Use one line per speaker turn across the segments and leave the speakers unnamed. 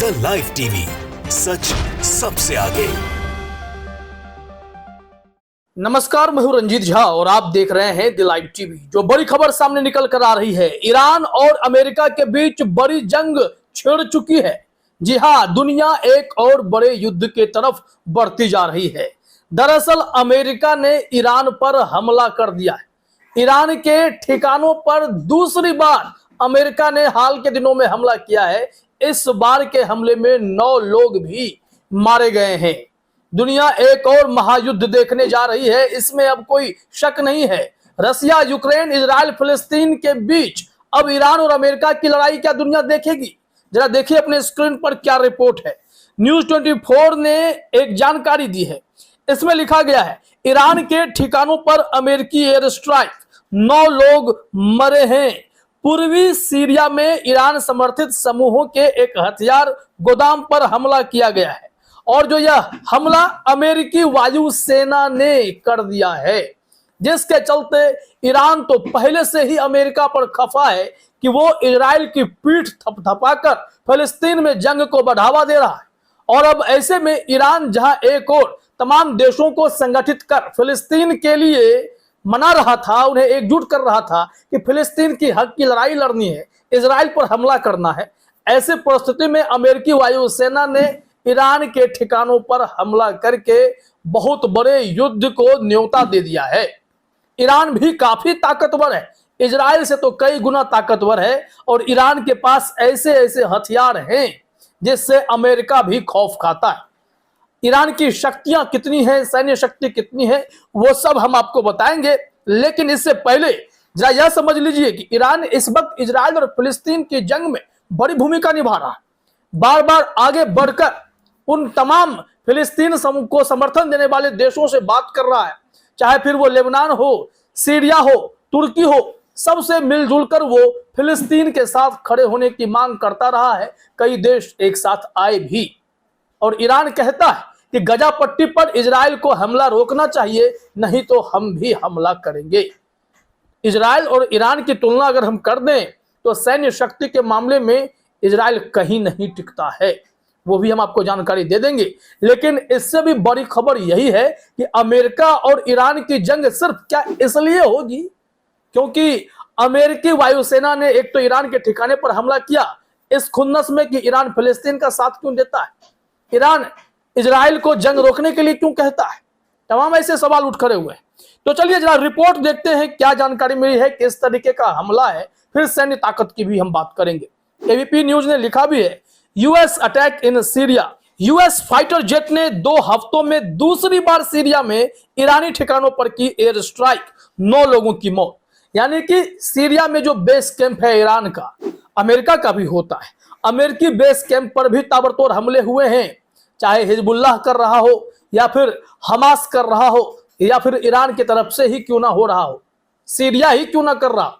The live TV, सच सबसे आगे।
नमस्कार, मैं हूं रंजीत झा और आप देख रहे हैं द लाइव टीवी। जो बड़ी खबर सामने निकल कर आ रही है, ईरान और अमेरिका के बीच बड़ी जंग छिड़ चुकी है। जी हां, दुनिया एक और बड़े युद्ध के तरफ बढ़ती जा रही है। दरअसल अमेरिका ने ईरान पर हमला कर दिया है। ईरान के ठिकानों पर दूसरी बार अमेरिका ने हाल के दिनों में हमला किया है। इस बार के हमले में 9 लोग भी मारे गए हैं। दुनिया एक और महायुद्ध देखने जा रही है, इसमें अब कोई शक नहीं है। रसिया, यूक्रेन, इजराइल, फिलिस्तीन के बीच अब ईरान और अमेरिका की लड़ाई क्या दुनिया देखेगी? जरा देखिए अपने स्क्रीन पर क्या रिपोर्ट है। न्यूज 24 ने एक जानकारी दी है। इसमें लिखा गया है, ईरान के ठिकानों पर अमेरिकी एयर स्ट्राइक, 9 लोग मरे हैं। पूर्वी सीरिया में ईरान समर्थित समूहों के एक हथियार गोदाम पर हमला किया गया है और जो यह हमला अमेरिकी वायुसेना ने कर दिया है, जिसके चलते ईरान तो पहले से ही अमेरिका पर खफा है कि वो इजराइल की पीठ थपथपाकर फिलिस्तीन में जंग को बढ़ावा दे रहा है। और अब ऐसे में ईरान जहां एक और तमाम देशों को संगठित कर फिलिस्तीन के लिए मना रहा था, उन्हें एकजुट कर रहा था कि फिलिस्तीन की हक की लड़ाई लड़नी है, इजराइल पर हमला करना है, ऐसे परिस्थिति में अमेरिकी वायुसेना ने ईरान के ठिकानों पर हमला करके बहुत बड़े युद्ध को न्योता दे दिया है। ईरान भी काफी ताकतवर है, इजराइल से तो कई गुना ताकतवर है और ईरान के पास ऐसे ऐसे हथियार हैं जिससे अमेरिका भी खौफ खाता है। ईरान की शक्तियां कितनी हैं, सैन्य शक्ति कितनी है, वो सब हम आपको बताएंगे। लेकिन इससे पहले जरा यह समझ लीजिए कि ईरान इस वक्त इजराइल और फिलिस्तीन की जंग में बड़ी भूमिका निभा रहा है। बार बार आगे बढ़कर उन तमाम फिलिस्तीन को समर्थन देने वाले देशों से बात कर रहा है, चाहे फिर वो लेबनान हो, सीरिया हो, तुर्की हो, सबसे मिलजुल कर वो फिलिस्तीन के साथ खड़े होने की मांग करता रहा है। कई देश एक साथ आए भी। और ईरान कहता है कि गजा पट्टी पर इजराइल को हमला रोकना चाहिए, नहीं तो हम भी हमला करेंगे। इजराइल और ईरान की तुलना अगर हम कर दें तो सैन्य शक्ति के मामले में इजराइल कहीं नहीं टिकता है, वो भी हम आपको जानकारी दे देंगे। लेकिन इससे भी बड़ी खबर यही है कि अमेरिका और ईरान की जंग सिर्फ क्या इसलिए होगी क्योंकि अमेरिकी वायुसेना ने एक तो ईरान के ठिकाने पर हमला किया, इस खुन्नस में कि ईरान फिलिस्तीन का साथ क्यों देता है, ईरान इजराइल को जंग रोकने के लिए क्यों कहता है, तमाम ऐसे सवाल उठ खड़े हुए हैं। तो चलिए जरा रिपोर्ट देखते हैं क्या जानकारी मिली है, किस तरीके का हमला है, फिर सैन्य ताकत की भी हम बात करेंगे। एबीपी न्यूज ने लिखा भी है, US attack in Syria. US fighter jet ने 2 हफ्तों में दूसरी बार सीरिया में ईरानी ठिकानों पर की एयर स्ट्राइक, 9 लोगों की मौत। यानी कि सीरिया में जो बेस कैंप है ईरान का, अमेरिका का भी होता है, अमेरिकी बेस कैंप पर भी ताबड़तोड़ हमले हुए हैं, चाहे हिजबुल्लाह कर रहा हो या फिर हमास कर रहा हो या फिर ईरान की तरफ से ही क्यों ना हो रहा हो, सीरिया ही क्यों ना कर रहा,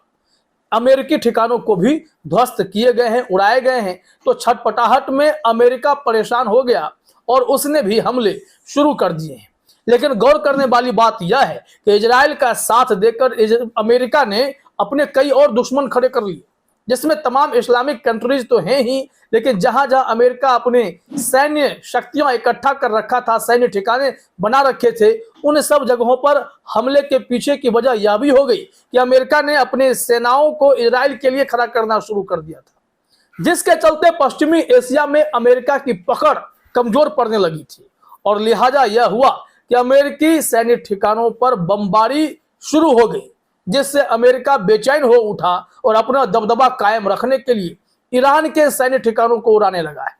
अमेरिकी ठिकानों को भी ध्वस्त किए गए हैं, उड़ाए गए हैं। तो छटपटाहट में अमेरिका परेशान हो गया और उसने भी हमले शुरू कर दिए हैं। लेकिन गौर करने वाली बात यह है कि इजराइल का साथ देकर अमेरिका ने अपने कई और दुश्मन खड़े कर लिए, जिसमें तमाम इस्लामिक कंट्रीज तो हैं ही, लेकिन जहां जहां अमेरिका अपने सैन्य शक्तियां इकट्ठा कर रखा था, सैन्य ठिकाने बना रखे थे, उन सब जगहों पर हमले के पीछे की वजह यह भी हो गई कि अमेरिका ने अपने सेनाओं को इजराइल के लिए खड़ा करना शुरू कर दिया था, जिसके चलते पश्चिमी एशिया में अमेरिका की पकड़ कमजोर पड़ने लगी थी। और लिहाजा यह हुआ कि अमेरिकी सैन्य ठिकानों पर बमबारी शुरू हो गई, जिससे अमेरिका बेचैन हो उठा और अपना दबदबा कायम रखने के लिए ईरान के सैन्य ठिकानों को उड़ाने लगा है।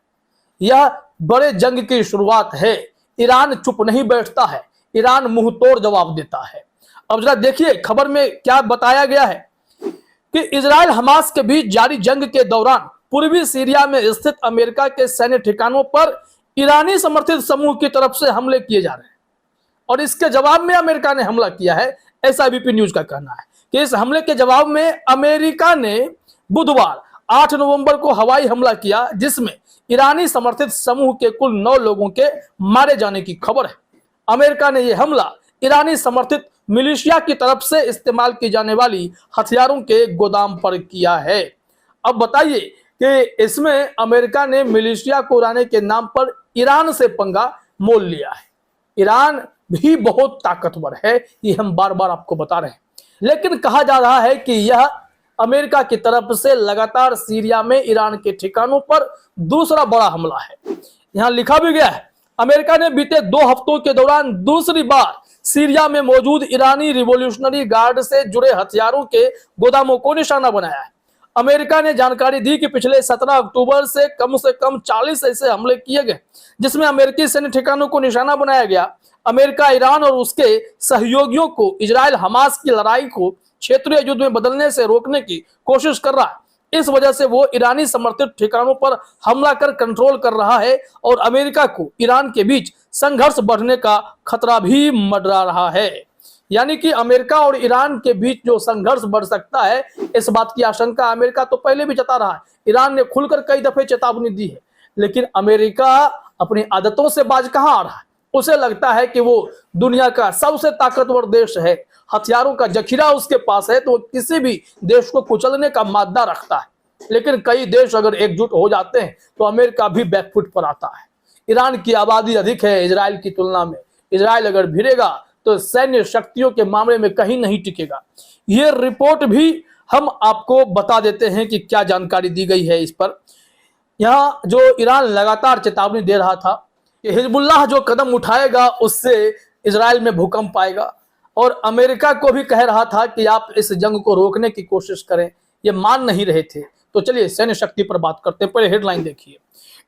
यह बड़े जंग की शुरुआत है। ईरान चुप नहीं बैठता है, ईरान मुंह तोड़ जवाब देता है। अब जरा देखिए खबर में क्या बताया गया है कि इजराइल हमास के बीच जारी जंग के दौरान पूर्वी सीरिया में स्थित अमेरिका के सैन्य ठिकानों पर ईरानी समर्थित समूह की तरफ से हमले किए जा रहे हैं और इसके जवाब में अमेरिका ने हमला किया है, ऐसा एबीपी न्यूज का कहना है। कि इस हमले के जवाब में अमेरिका ने बुधवार 8 नवंबर को हवाई हमला किया, जिसमें ईरानी समर्थित समूह के कुल 9 लोगों के मारे जाने की खबर है। अमेरिका ने यह हमला ईरानी समर्थित मिलिशिया की तरफ से इस्तेमाल की जाने वाली हथियारों के गोदाम पर किया है। अब बताइए कि इसमें अमेरिका ने मिलिशिया को उड़ाने के नाम पर ईरान से पंगा मोल लिया है। ईरान भी बहुत ताकतवर है, ये हम बार बार आपको बता रहे हैं, लेकिन कहा जा रहा है कि यह अमेरिका की तरफ से लगातार सीरिया में ईरान के ठिकानों पर दूसरा बड़ा हमला है। यहां लिखा भी गया है, अमेरिका ने बीते 2 हफ्तों के दौरान दूसरी बार सीरिया में मौजूद ईरानी रिवॉल्यूशनरी गार्ड से जुड़े हथियारों के गोदामों को निशाना बनाया है। अमेरिका ने जानकारी दी कि पिछले 17 अक्टूबर से कम 40 ऐसे हमले किए गए जिसमें अमेरिकी सैन्य ठिकानों को निशाना बनाया गया। अमेरिका ईरान और उसके सहयोगियों को इजराइल हमास की लड़ाई को क्षेत्रीय युद्ध में बदलने से रोकने की कोशिश कर रहा है। इस वजह से वो ईरानी समर्थित ठिकानों पर हमला कर कंट्रोल कर रहा है और अमेरिका को ईरान के बीच संघर्ष बढ़ने का खतरा भी मंडरा रहा है। यानी कि अमेरिका और ईरान के बीच जो संघर्ष बढ़ सकता है, इस बात की आशंका अमेरिका तो पहले भी जता रहा है। ईरान ने खुलकर कई दफे चेतावनी दी है, लेकिन अमेरिका अपनी आदतों से बाज कहां आ रहा है। उसे लगता है कि वो दुनिया का सबसे ताकतवर देश है, हथियारों का जखीरा उसके पास है, तो किसी भी देश को कुचलने का मादा रखता है। लेकिन कई देश अगर एकजुट हो जाते हैं तो अमेरिका भी बैकफुट पर आता है। ईरान की आबादी अधिक है इजराइल की तुलना में। इजराइल अगर भिड़ेगा तो सैन्य शक्तियों के मामले में कहीं नहीं टिकेगा। यह रिपोर्ट भी हम आपको बता देते हैं कि क्या जानकारी दी गई है इस पर। यहां जो ईरान लगातार चेतावनी दे रहा था कि हिजबुल्लाह जो कदम उठाएगा उससे इजराइल में भूकंप आएगा, और अमेरिका को भी कह रहा था कि आप इस जंग को रोकने की कोशिश करें। ये मान नहीं रहे थे। तो चलिए सैन्य शक्ति पर बात करते हैं। पहले हेडलाइन देखिए,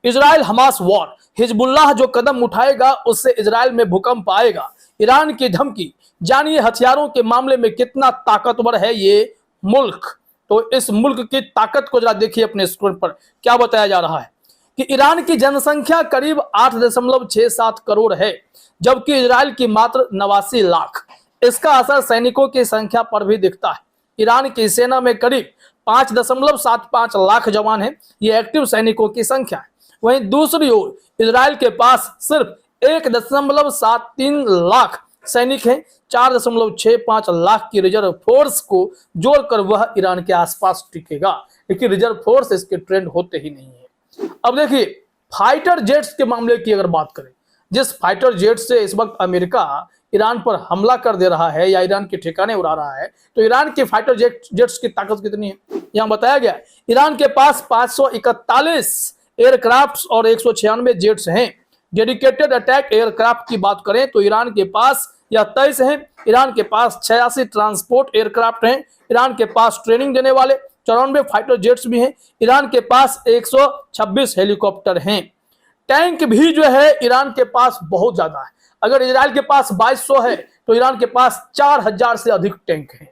इजराइल हमास वॉर, हिजबुल्लाह जो कदम उठाएगा उससे इजराइल में भूकंप आएगा। ईरान की धमकी, जानिए हथियारों के मामले में कितना ताकतवर है ये मुल्क। तो इस मुल्क की ताकत को जरा देखिए अपने स्क्रीन पर। क्या बताया जा रहा है कि ईरान की जनसंख्या करीब 8.67 करोड़ है, जबकि इजराइल की मात्र 89 लाख। इसका असर सैनिकों की संख्या पर भी दिखता है। ईरान की सेना में करीब 5.75 लाख जवान हैं, ये एक्टिव सैनिकों की संख्या है। वहीं दूसरी ओर इजराइल के पास सिर्फ 1.73 लाख सैनिक हैं। 4.65 लाख की रिजर्व फोर्स को जोड़कर वह ईरान के आसपास टिकेगा, लेकिन रिजर्व फोर्स इसके ट्रेंड होते ही नहीं है। अब देखिए फाइटर जेट्स के मामले की अगर बात करें, जिस फाइटर जेट से इस वक्त अमेरिका ईरान पर हमला कर दे रहा है या ईरान के ठिकाने उड़ा रहा है, तो ईरान के फाइटर जेट्स की ताकत कितनी है यहां बताया गया। ईरान के पास 541 एयरक्राफ्ट और 196 जेट्स हैं। डेडिकेटेड अटैक एयरक्राफ्ट की बात करें तो ईरान के पास या 23 हैं। ईरान के पास 86 ट्रांसपोर्ट एयरक्राफ्ट हैं। ईरान के पास ट्रेनिंग देने वाले 94 फाइटर जेट्स भी हैं। ईरान के पास 126 हेलीकॉप्टर हैं। टैंक भी जो है ईरान के पास बहुत ज्यादा है। अगर इजराइल के पास 2200 है तो ईरान के पास 4000 से अधिक टैंक हैं।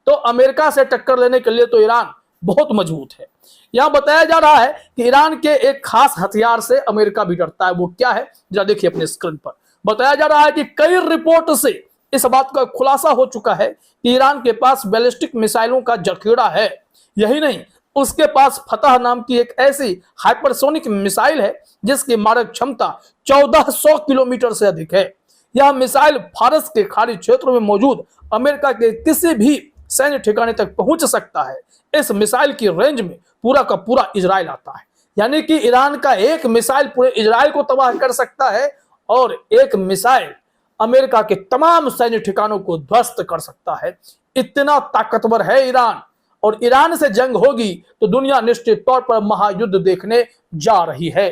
तो अमेरिका से टक्कर लेने के लिए तो ईरान बहुत मजबूत है। यहां बताया जा रहा है कि ईरान के एक खास हथियार से अमेरिका भी डरता है। वो क्या है जरा देखिए अपने स्क्रीन पर। बताया जा रहा है कि कई रिपोर्ट से इस बात का खुलासा हो चुका है कि ईरान के पास बैलिस्टिक मिसाइलों का जखीरा है। यही नहीं, उसके पास फतह नाम की एक ऐसी हाइपरसोनिक मिसाइल है जिसकी मारक क्षमता 1400 किलोमीटर से अधिक है। यह मिसाइल फारस के खाड़ी क्षेत्रों में मौजूद अमेरिका के किसी भी सैन्य ठिकाने तक पहुंच सकता है। इस मिसाइल की रेंज में पूरा का पूरा इजराइल आता है। यानी कि ईरान का एक मिसाइल पूरे इजराइल को तबाह कर सकता है और एक मिसाइल अमेरिका के तमाम सैन्य ठिकानों को ध्वस्त कर सकता है। इतना ताकतवर है ईरान, और ईरान से जंग होगी तो दुनिया निश्चित तौर पर महायुद्ध देखने जा रही है।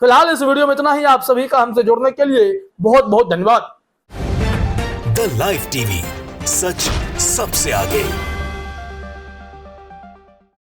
फिलहाल इस वीडियो में इतना ही। आप सभी का हमसे जुड़ने के लिए बहुत बहुत धन्यवाद।
द लाइव टीवी, सच सबसे आगे।